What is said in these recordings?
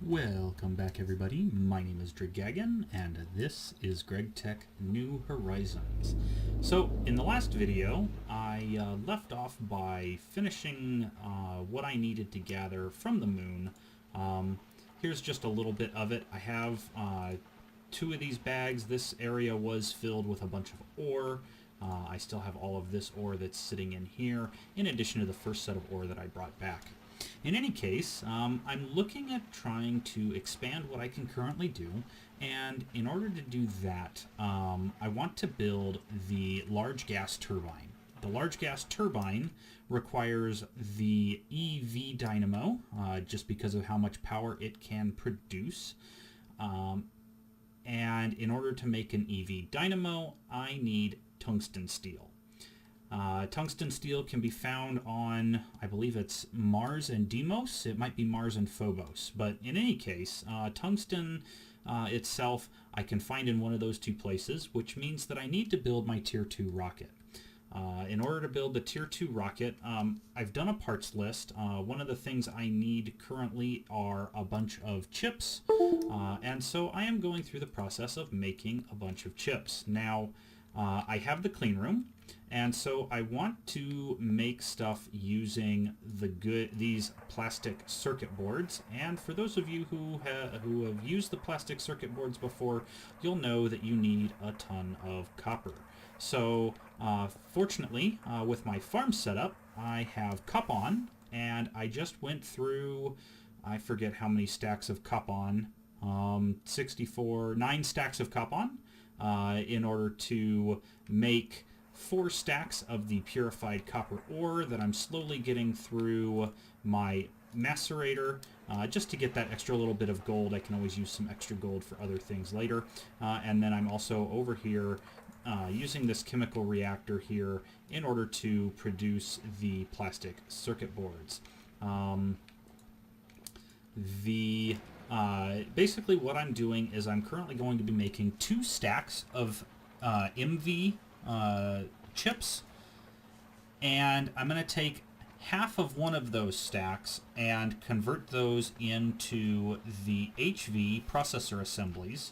Welcome back, everybody. My name is Dragagon, and this is GregTech New Horizons. So, in the last video, I left off by finishing what I needed to gather from the moon. Here's just a little bit of it. I have two of these bags. This area was filled with a bunch of ore. I still have all of this ore that's sitting in here, in addition to the first set of ore that I brought back. In any case, I'm looking at trying to expand what I can currently do, and in order to do that, I want to build the large gas turbine. The large gas turbine requires the EV dynamo, just because of how much power it can produce. And in order to make an EV dynamo, I need tungsten steel. Tungsten steel can be found on, I believe it's Mars and Deimos. It might be Mars and Phobos. But in any case, tungsten itself I can find in one of those two places, which means that I need to build my Tier 2 rocket. In order to build the Tier 2 rocket, I've done a parts list. One of the things I need currently are a bunch of chips, and so I am going through the process of making a bunch of chips. Now, I have the clean room, and so I want to make stuff using these plastic circuit boards. And for those of you who have used the plastic circuit boards before, you'll know that you need a ton of copper. So fortunately, with my farm setup, I have Copon, and I just went through, I forget how many stacks of Copon, 9 stacks of Copon, in order to make 4 stacks of the purified copper ore that I'm slowly getting through my macerator, just to get that extra little bit of gold. I can always use some extra gold for other things later. And then I'm also over here using this chemical reactor here in order to produce the plastic circuit boards. Basically what I'm doing is I'm currently going to be making 2 stacks of MV chips, and I'm going to take half of one of those stacks and convert those into the HV processor assemblies.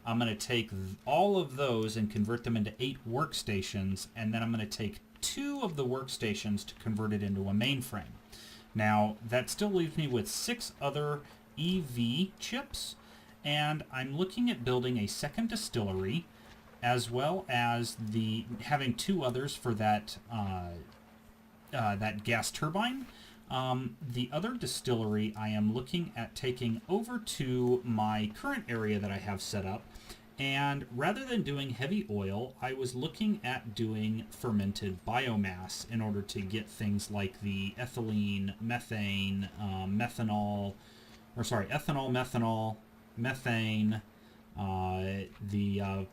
I'm going to take all of those and convert them into 8 workstations, and then I'm going to take 2 of the workstations to convert it into a mainframe. Now, that still leaves me with 6 other EV chips, and I'm looking at building a second distillery, as well as having 2 others for that that gas turbine. The other distillery I am looking at taking over to my current area that I have set up, and rather than doing heavy oil, I was looking at doing fermented biomass in order to get things like the ethylene, methane, ethanol, methanol, methane, the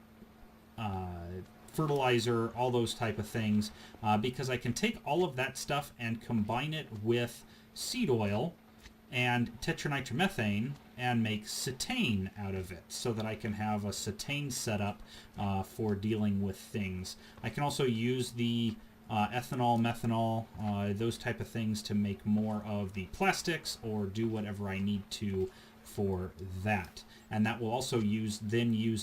fertilizer, all those type of things, because I can take all of that stuff and combine it with seed oil and tetranitromethane and make cetane out of it, so that I can have a cetane setup for dealing with things. I can also use the ethanol, methanol, those type of things to make more of the plastics or do whatever I need to for that. And that will also use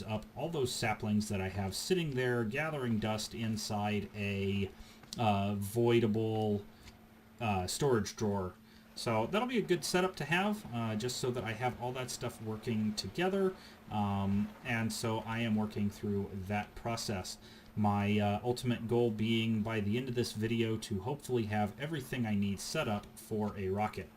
up all those saplings that I have sitting there gathering dust inside a voidable storage drawer. So that'll be a good setup to have, just so that I have all that stuff working together. And so I am working through that process. My ultimate goal being by the end of this video to hopefully have everything I need set up for a rocket.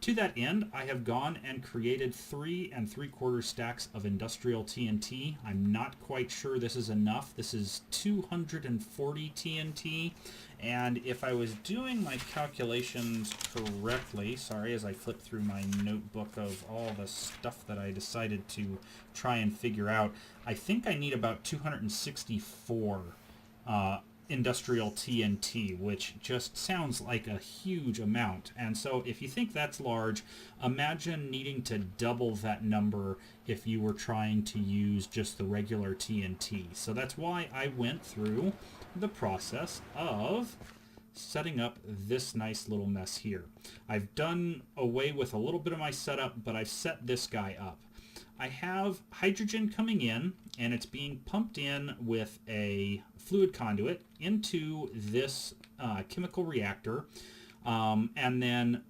To that end, I have gone and created 3 3/4 stacks of industrial TNT. I'm not quite sure this is enough. This is 240 TNT, and if I was doing my calculations correctly, sorry, as I flip through my notebook of all the stuff that I decided to try and figure out, I think I need about 264 industrial TNT, which just sounds like a huge amount. And so if you think that's large, imagine needing to double that number if you were trying to use just the regular TNT. So that's why I went through the process of setting up this nice little mess here. I've done away with a little bit of my setup, but I've set this guy up. I have hydrogen coming in, and it's being pumped in with a fluid conduit into this chemical reactor, and then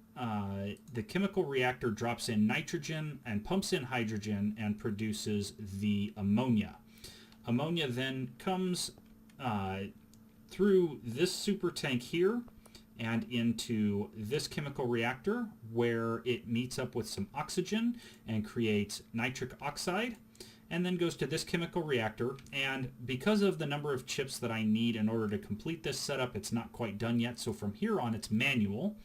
the chemical reactor drops in nitrogen and pumps in hydrogen and produces the ammonia. Ammonia then comes through this super tank here and into this chemical reactor, where it meets up with some oxygen and creates nitric oxide, and then goes to this chemical reactor. And because of the number of chips that I need in order to complete this setup, it's not quite done yet, so from here on it's manual.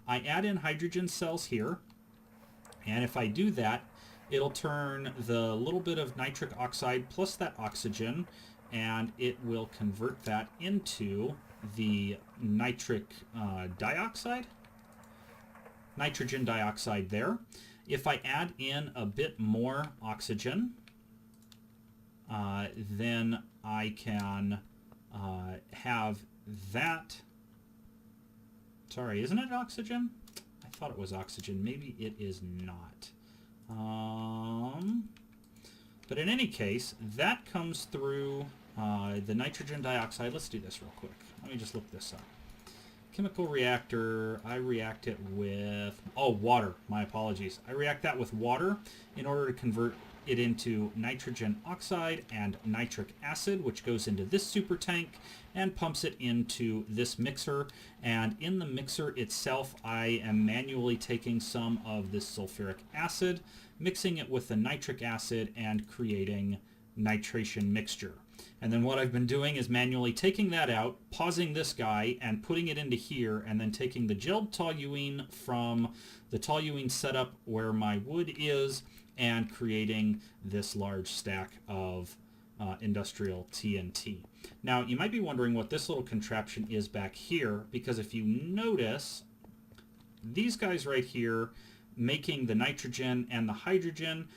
I add in hydrogen cells here, and if I do that, it'll turn the little bit of nitric oxide plus that oxygen, and it will convert that into the nitric dioxide, nitrogen dioxide there. If I add in a bit more oxygen, then I can have that. Sorry, isn't it oxygen? I thought it was oxygen. Maybe it is not. But in any case, that comes through the nitrogen dioxide. Let's do this real quick. Let me just look this up. Chemical reactor, I react it with, water. My apologies. I react that with water in order to convert it into nitrogen oxide and nitric acid, which goes into this super tank and pumps it into this mixer. And in the mixer itself, I am manually taking some of this sulfuric acid, mixing it with the nitric acid, and creating nitration mixture. And then what I've been doing is manually taking that out, pausing this guy, and putting it into here, and then taking the gelled toluene from the toluene setup where my wood is, and creating this large stack of industrial TNT. Now, you might be wondering what this little contraption is back here, because if you notice, these guys right here making the nitrogen and the hydrogen,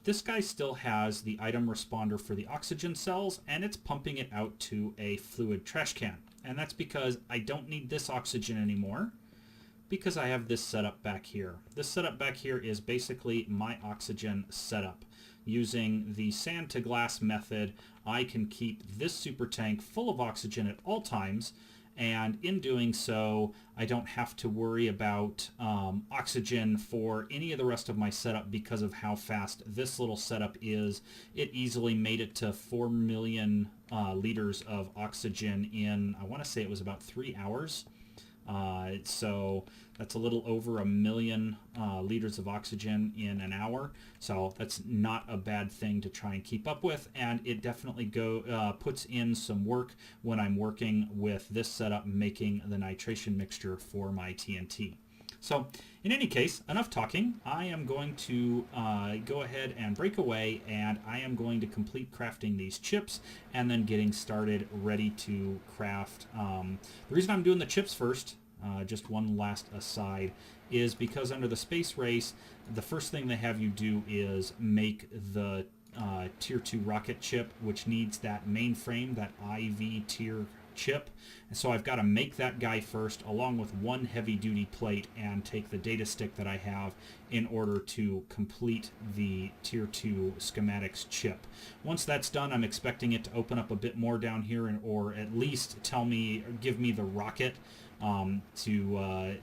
this guy still has the item responder for the oxygen cells, and it's pumping it out to a fluid trash can. And that's because I don't need this oxygen anymore, because I have this setup back here. This setup back here is basically my oxygen setup. Using the sand to glass method, I can keep this super tank full of oxygen at all times, and in doing so, I don't have to worry about oxygen for any of the rest of my setup because of how fast this little setup is. It easily made it to 4 million liters of oxygen in, I want to say it was about 3 hours. So that's a little over 1 million liters of oxygen in an hour. So that's not a bad thing to try and keep up with, and it definitely puts in some work when I'm working with this setup making the nitration mixture for my TNT. So in any case, enough talking. I am going to go ahead and break away, and I am going to complete crafting these chips and then getting started ready to craft. The reason I'm doing the chips first, just one last aside, is because under the space race, the first thing they have you do is make the tier 2 rocket chip, which needs that mainframe, that IV tier chip. And so I've got to make that guy first, along with one heavy duty plate, and take the data stick that I have in order to complete the tier 2 schematics chip. Once that's done, I'm expecting it to open up a bit more down here, or at least give me the rocket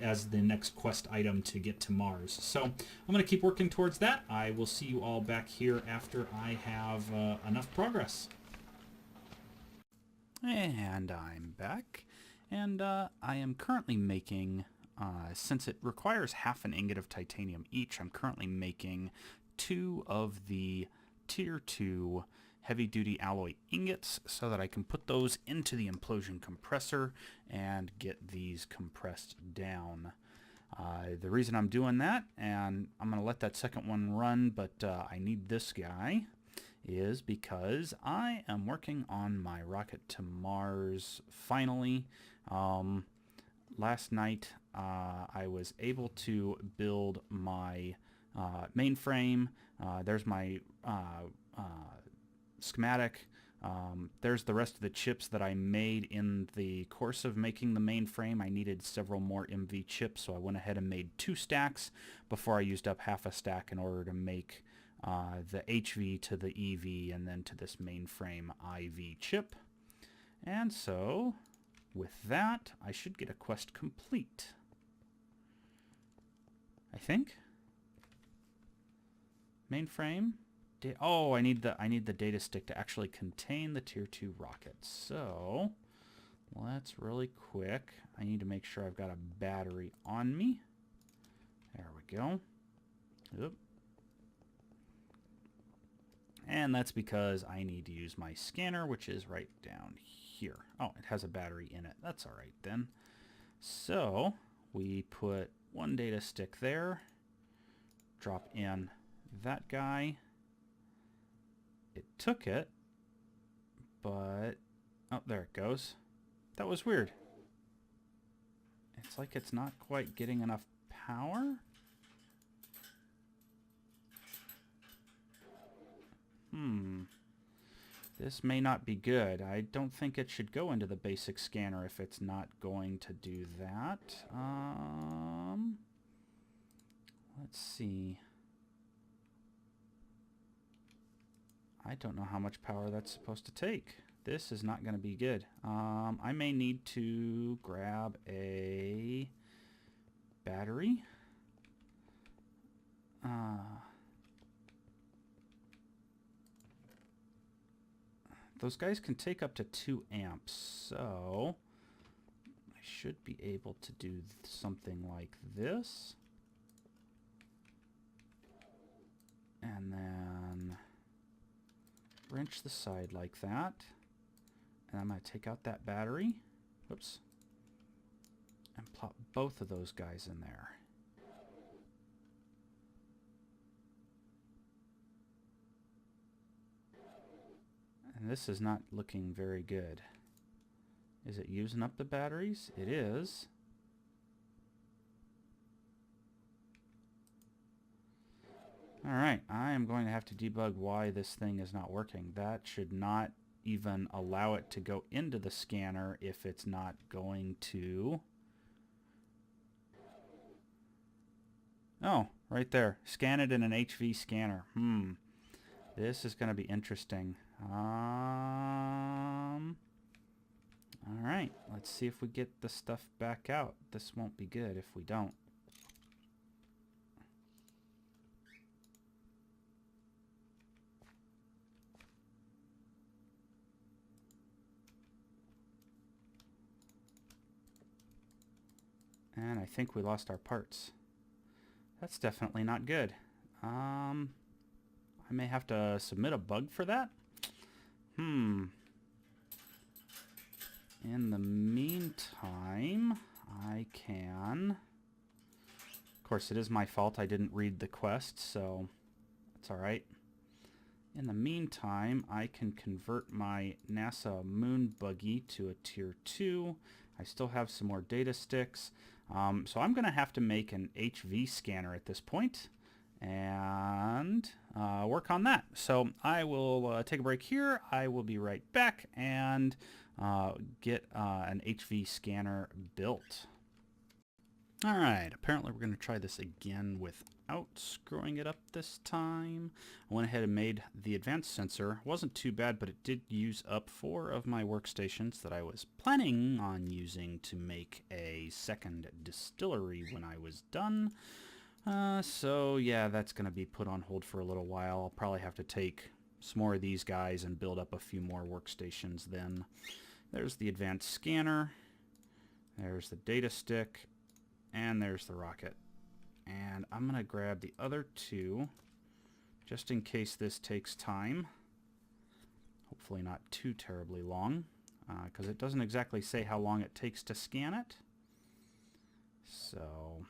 as the next quest item to get to Mars. So I'm going to keep working towards that. I will see you all back here after I have enough progress. And I'm back, and I am currently making, since it requires half an ingot of titanium each, I'm currently making 2 of the tier 2 heavy-duty alloy ingots so that I can put those into the implosion compressor and get these compressed down. The reason I'm doing that, and I'm going to let that second one run, but I need this guy, is because I am working on my rocket to Mars finally. Last night I was able to build my mainframe. There's my schematic. There's the rest of the chips that I made in the course of making the mainframe. I needed several more MV chips, so I went ahead and made 2 stacks before I used up half a stack in order to make the HV to the EV and then to this mainframe IV chip. And so, with that, I should get a quest complete. I think. Mainframe. Oh, I need the data stick to actually contain the tier 2 rocket. So, let's really quick. I need to make sure I've got a battery on me. There we go. Oop. And that's because I need to use my scanner, which is right down here. Oh, it has a battery in it. That's all right then. So, we put 1 data stick there. Drop in that guy. It took it, but... oh, there it goes. That was weird. It's like it's not quite getting enough power. This may not be good. I don't think it should go into the basic scanner if it's not going to do that. Let's see. I don't know how much power that's supposed to take. This is not going to be good. I may need to grab a battery. Those guys can take up to 2 amps, so I should be able to do something like this. And then wrench the side like that. And I'm going to take out that battery. Whoops. And plop both of those guys in there. And this is not looking very good. Is it using up the batteries? It is. Alright, I am going to have to debug why this thing is not working. That should not even allow it to go into the scanner if it's not going to... oh, right there. Scan it in an HV scanner. This is going to be interesting. Alright, let's see if we get the stuff back out. This won't be good if we don't. And I think we lost our parts. That's definitely not good. I may have to submit a bug for that. In the meantime, I can... of course, it is my fault. I didn't read the quest, so that's all right. In the meantime, I can convert my NASA moon buggy to a tier 2. I still have some more data sticks. So I'm going to have to make an HV scanner at this point and work on that. So I will take a break here. I will be right back and get an HV scanner built. Alright, apparently we're going to try this again without screwing it up this time. I went ahead and made the advanced sensor. It wasn't too bad, but it did use up 4 of my workstations that I was planning on using to make a second distillery when I was done. So yeah, that's going to be put on hold for a little while. I'll probably have to take some more of these guys and build up a few more workstations then. There's the advanced scanner. There's the data stick. And there's the rocket. And I'm going to grab the other 2 just in case this takes time. Hopefully not too terribly long, because it doesn't exactly say how long it takes to scan it. So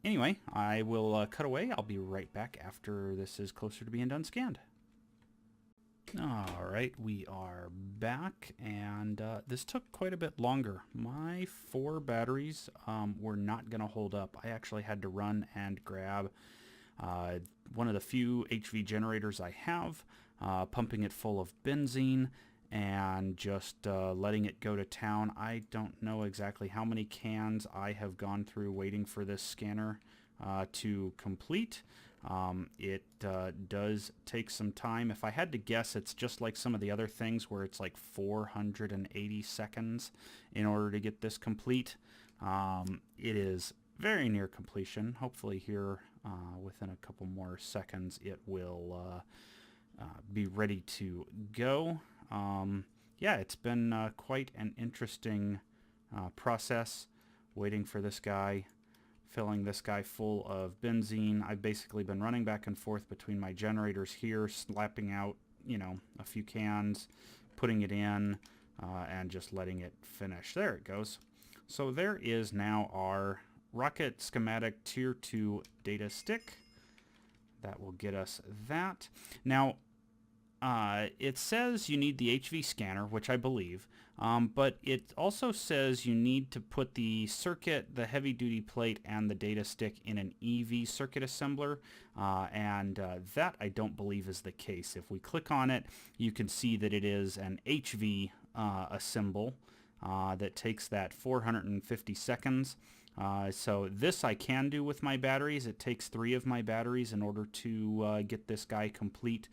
anyway, I will cut away. I'll be right back after this is closer to being done scanned. Alright, we are back, and this took quite a bit longer. My 4 batteries were not going to hold up. I actually had to run and grab one of the few HV generators I have. pumping it full of benzene, and just letting it go to town. I don't know exactly how many cans I have gone through waiting for this scanner to complete. It does take some time. If I had to guess, it's just like some of the other things where it's like 480 seconds in order to get this complete. It is very near completion. Hopefully here within a couple more seconds it will be ready to go. Yeah, it's been quite an interesting process waiting for this guy, filling this guy full of benzene. I've basically been running back and forth between my generators here, slapping out, you know, a few cans, putting it in, and just letting it finish. There it goes. So there is now our rocket schematic tier 2 data stick. That will get us that. Now, it says you need the HV scanner, which I believe, but it also says you need to put the circuit, the heavy-duty plate, and the data stick in an EV circuit assembler, and that I don't believe is the case. If we click on it, you can see that it is an HV assemble that takes that 450 seconds. So this I can do with my batteries. It takes 3 of my batteries in order to get this guy complete.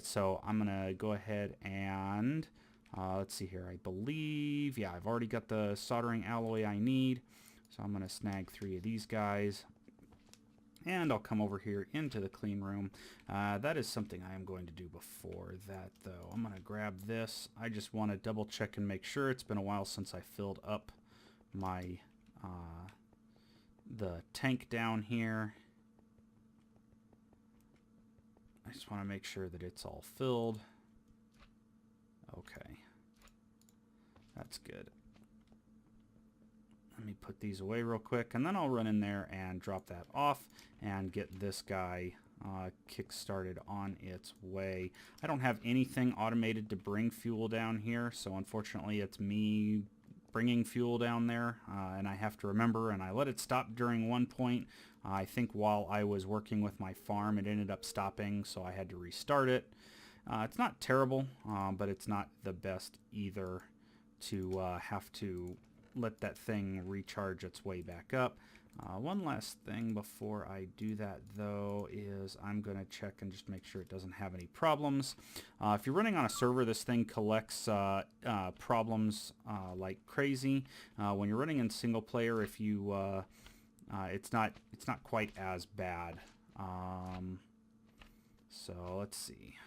So I'm going to go ahead and, let's see here, I believe, yeah, I've already got the soldering alloy I need. So I'm going to snag 3 of these guys. And I'll come over here into the clean room. That is something I am going to do before that, though. I'm going to grab this. I just want to double check and make sure. It's been a while since I filled up my the tank down here. I just want to make sure that it's all filled. Okay. That's good. Let me put these away real quick, and then I'll run in there and drop that off and get this guy kick-started on its way. I don't have anything automated to bring fuel down here, so unfortunately it's me bringing fuel down there, and I have to remember, and I let it stop during one point. I think while I was working with my farm it ended up stopping, so I had to restart it. It's not terrible, but it's not the best either to have to let that thing recharge its way back up. One last thing before I do that, though, is I'm going to check and just make sure it doesn't have any problems. If you're running on a server, this thing collects problems like crazy. When you're running in single player, if you it's not quite as bad. So let's see.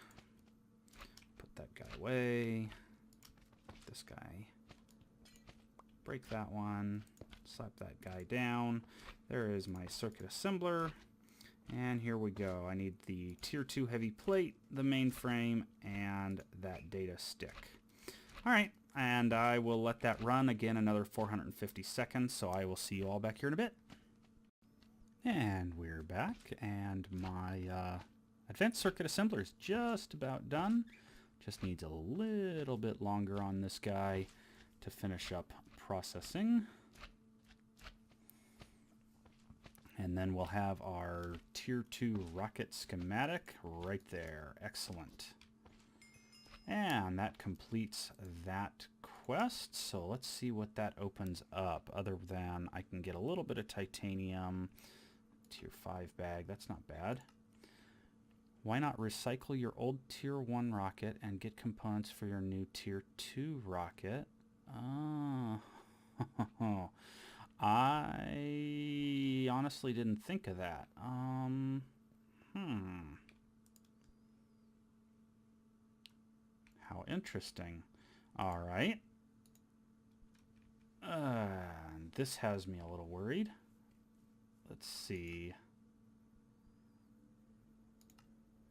Put that guy away. This guy. Break that one, slap that guy down. There is my circuit assembler, and here we go. I need the tier 2 heavy plate, the mainframe, and that data stick. Alright, and I will let that run again another 450 seconds, so I will see you all back here in a bit. And we're back, and my advanced circuit assembler is just about done. Just needs a little bit longer on this guy to finish up processing, and then we'll have our tier 2 rocket schematic right there. Excellent. And that completes that quest. So let's see what that opens up, other than I can get a little bit of titanium. Tier 5 bag, that's not bad. Why not recycle your old tier 1 rocket and get components for your new tier 2 rocket? Oh. I honestly didn't think of that. How interesting. All right. This has me a little worried. Let's see.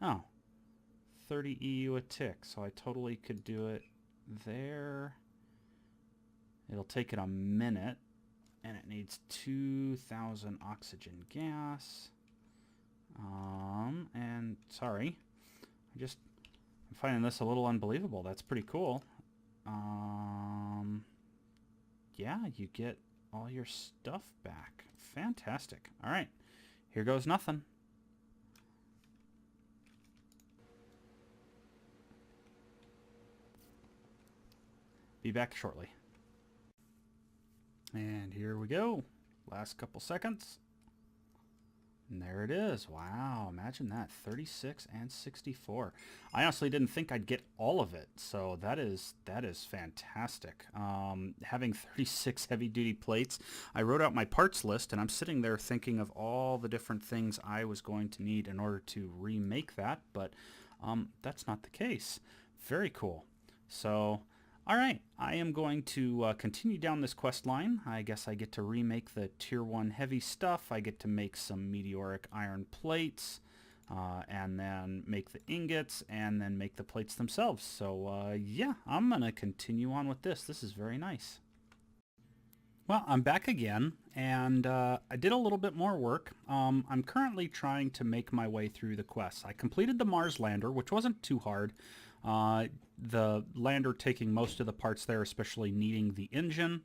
Oh. 30 EU a tick, so I totally could do it there. It'll take it a minute, and it needs 2,000 oxygen gas. And sorry, I'm finding this a little unbelievable. That's pretty cool. Yeah, you get all your stuff back. Fantastic. All right, here goes nothing. Be back shortly. And here we go. Last couple seconds. And there it is. Wow, imagine that. 36 and 64. I honestly didn't think I'd get all of it, so that is fantastic. Having 36 heavy-duty plates, I wrote out my parts list, and I'm sitting there thinking of all the different things I was going to need in order to remake that, but that's not the case. Very cool. So, all right, I am going to continue down this quest line. I guess I get to remake the Tier 1 heavy stuff. I get to make some meteoric iron plates, and then make the ingots, and then make the plates themselves. So, yeah, I'm going to continue on with this. This is very nice. Well, I'm back again, and I did a little bit more work. I'm currently trying to make my way through the quests. I completed the Mars lander, which wasn't too hard. The lander taking most of the parts there, especially needing the engine.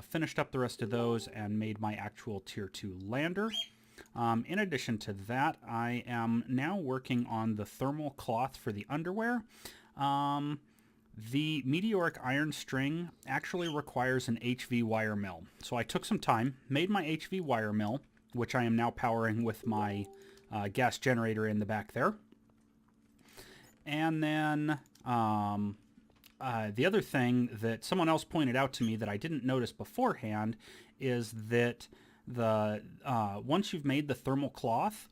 Finished up the rest of those and made my actual Tier 2 lander. In addition to that, I am now working on the thermal cloth for the underwear. The meteoric iron string actually requires an HV wire mill. So I took some time, made my HV wire mill, which I am now powering with my gas generator in the back there. And then the other thing that someone else pointed out to me that I didn't notice beforehand is that once you've made the thermal cloth,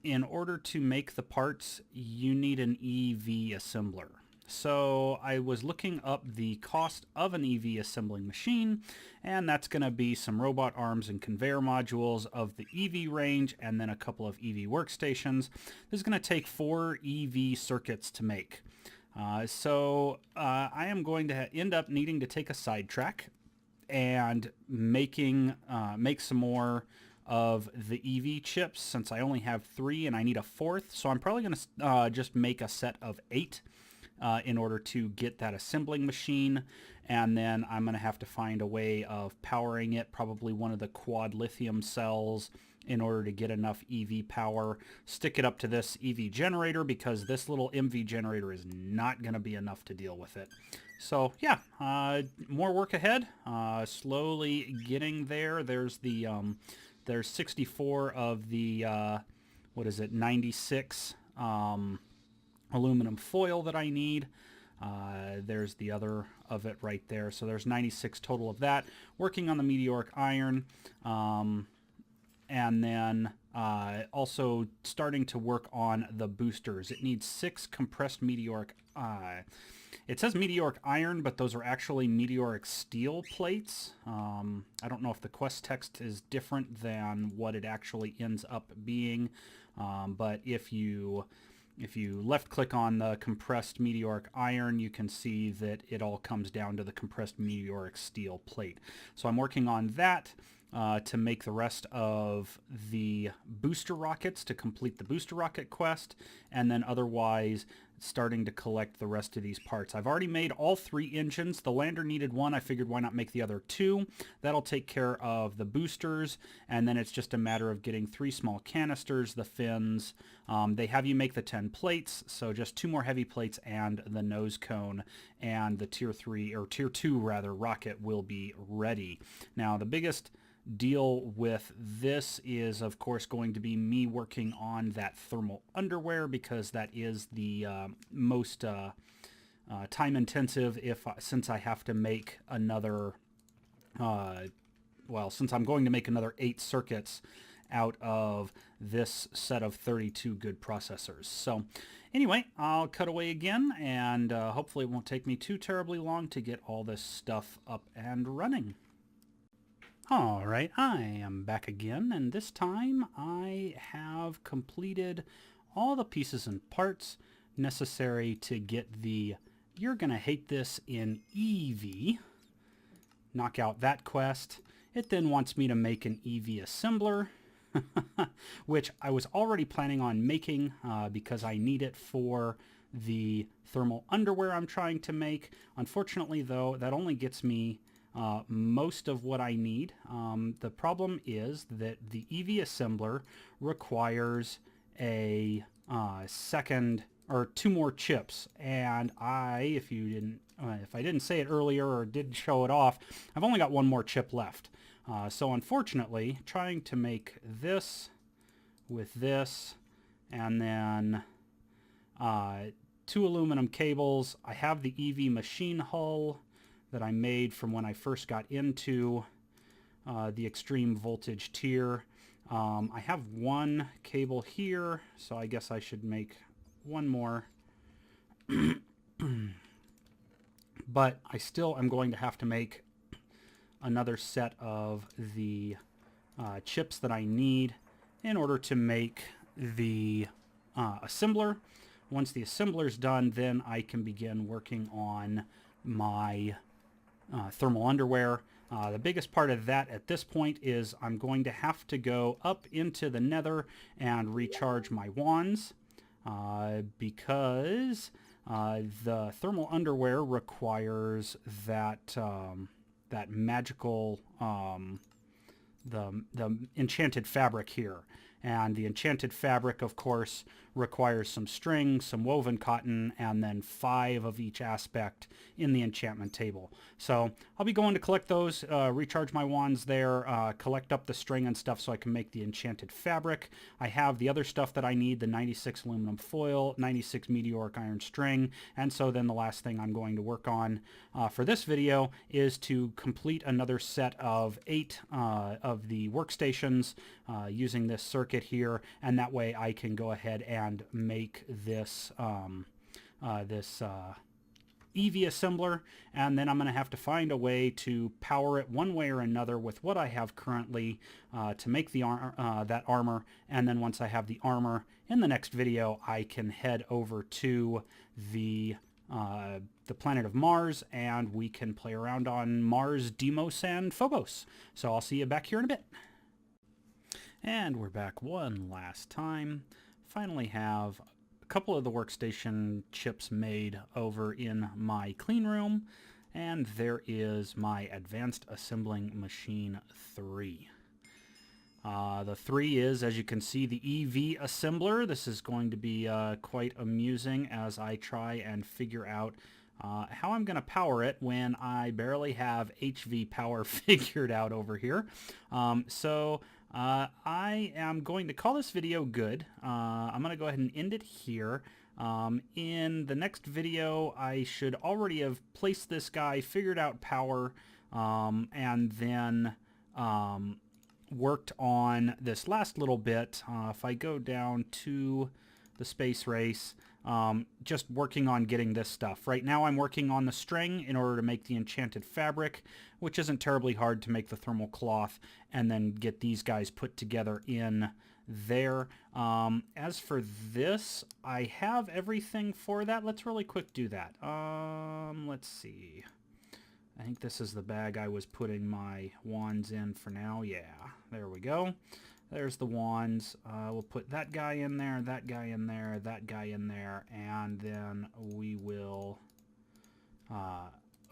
in order to make the parts, you need an EV assembler. So I was looking up the cost of an EV assembling machine, and that's going to be some robot arms and conveyor modules of the EV range, and then a couple of EV workstations. This is going to take 4 EV circuits to make. So I am going to end up needing to take a sidetrack and make some more of the EV chips, since I only have 3 and I need a 4th. So I'm probably going to just make a set of 8 in order to get that assembling machine, and then I'm going to have to find a way of powering it, probably one of the quad lithium cells, in order to get enough EV power. Stick it up to this EV generator, because this little MV generator is not going to be enough to deal with it. So yeah, more work ahead, slowly getting there. There's 64 of the 96 aluminum foil that I need. There's the other of it right there. So there's 96 total of that. Working on the meteoric iron, and then also starting to work on the boosters. It needs 6 compressed meteoric. It says meteoric iron, but those are actually meteoric steel plates. I don't know if the quest text is different than what it actually ends up being, but if you left click on the compressed meteoric iron, you can see that it all comes down to the compressed meteoric steel plate. So I'm working on that to make the rest of the booster rockets to complete the booster rocket quest, and then otherwise starting to collect the rest of these parts. I've already made all 3 engines. The lander needed 1. I figured why not make the other 2. That'll take care of the boosters, and then it's just a matter of getting 3 small canisters, the fins. They have you make the 10 plates, so just 2 more heavy plates and the nose cone, and the Tier 2 rocket will be ready. Now the biggest deal with this is, of course, going to be me working on that thermal underwear, because that is the most time intensive since I have to make another since I'm going to make another 8 circuits out of this set of 32 good processors. So anyway, I'll cut away again, and hopefully it won't take me too terribly long to get all this stuff up and running. Alright, I am back again, and this time I have completed all the pieces and parts necessary to get the You're Gonna Hate This in EV. Knock out that quest. It then wants me to make an EV assembler, which I was already planning on making because I need it for the thermal underwear I'm trying to make. Unfortunately, though, that only gets me most of what I need. The problem is that the EV assembler requires a second or 2 more chips. And if I didn't say it earlier or didn't show it off, I've only got 1 more chip left. So unfortunately, trying to make this with this, and then 2 aluminum cables. I have the EV machine hull that I made from when I first got into the extreme voltage tier. I have 1 cable here, so I guess I should make 1 more. But I still am going to have to make another set of the chips that I need in order to make the assembler. Once the assembler's done, then I can begin working on my thermal underwear. The biggest part of that at this point is I'm going to have to go up into the nether and recharge my wands because the thermal underwear requires that that magical the enchanted fabric here. And the enchanted fabric, of course, requires some string, some woven cotton, and then 5 of each aspect in the enchantment table. So I'll be going to collect those, recharge my wands there, collect up the string and stuff so I can make the enchanted fabric. I have the other stuff that I need, the 96 aluminum foil, 96 meteoric iron string, and so then the last thing I'm going to work on for this video is to complete another set of 8 of the workstations using this circuit here, and that way I can go ahead and make this EV assembler, and then I'm going to have to find a way to power it one way or another with what I have currently to make the that armor. And then once I have the armor, in the next video I can head over to the planet of Mars, and we can play around on Mars, Deimos, and Phobos. So I'll see you back here in a bit. And we're back one last time. Finally have a couple of the workstation chips made over in my clean room, and there is my Advanced Assembling Machine 3. The 3 is, as you can see, the EV assembler. This is going to be quite amusing as I try and figure out how I'm going to power it when I barely have HV power figured out over here. I am going to call this video good. I'm going to go ahead and end it here. In the next video, I should already have placed this guy, figured out power, and then worked on this last little bit. If I go down to the space race, just working on getting this stuff. Right now I'm working on the string in order to make the enchanted fabric, which isn't terribly hard to make the thermal cloth, and then get these guys put together in there. As for this, I have everything for that. Let's really quick do that. Let's see. I think this is the bag I was putting my wands in for now. Yeah, there we go. There's the wands. We'll put that guy in there, that guy in there, that guy in there, and then we will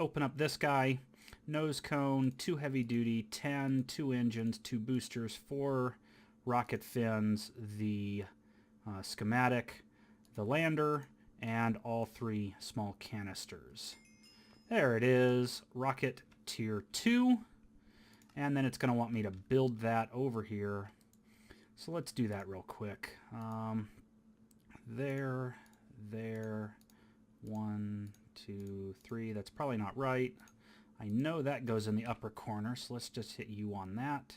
open up this guy. Nose cone, 2 heavy duty, 10, 2 engines, 2 boosters, 4 rocket fins, the schematic, the lander, and all 3 small canisters. There it is, rocket tier 2, and then it's going to want me to build that over here. So let's do that real quick. There, 1, 2, 3. That's probably not right. I know that goes in the upper corner, so let's just hit U on that.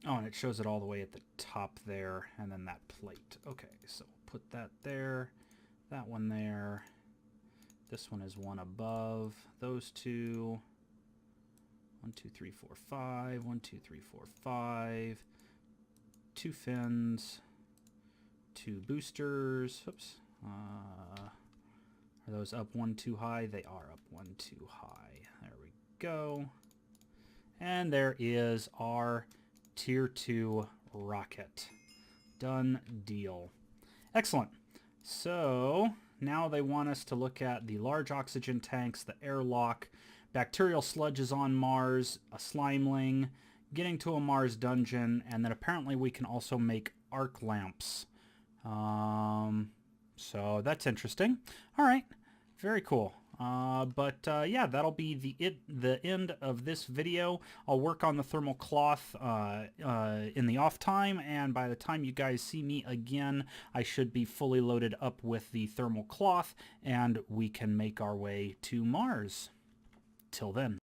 Oh, and it shows it all the way at the top there, and then that plate. Okay, so we'll put that there, that one there. This one is one above those 2. 1, 2, 3, 4, 5. 1, 2, 3, 4, 5. 2 fins. 2 boosters. Oops. Are those up 1 too high? They are up 1 too high. There we go. And there is our Tier 2 rocket. Done deal. Excellent. So now they want us to look at the large oxygen tanks, the airlock, bacterial sludges on Mars, a slimeling, getting to a Mars dungeon, and then apparently we can also make arc lamps. So that's interesting. All right, very cool. Yeah, that'll be the end of this video. I'll work on the thermal cloth in the off time, and by the time you guys see me again, I should be fully loaded up with the thermal cloth, and we can make our way to Mars. Till then.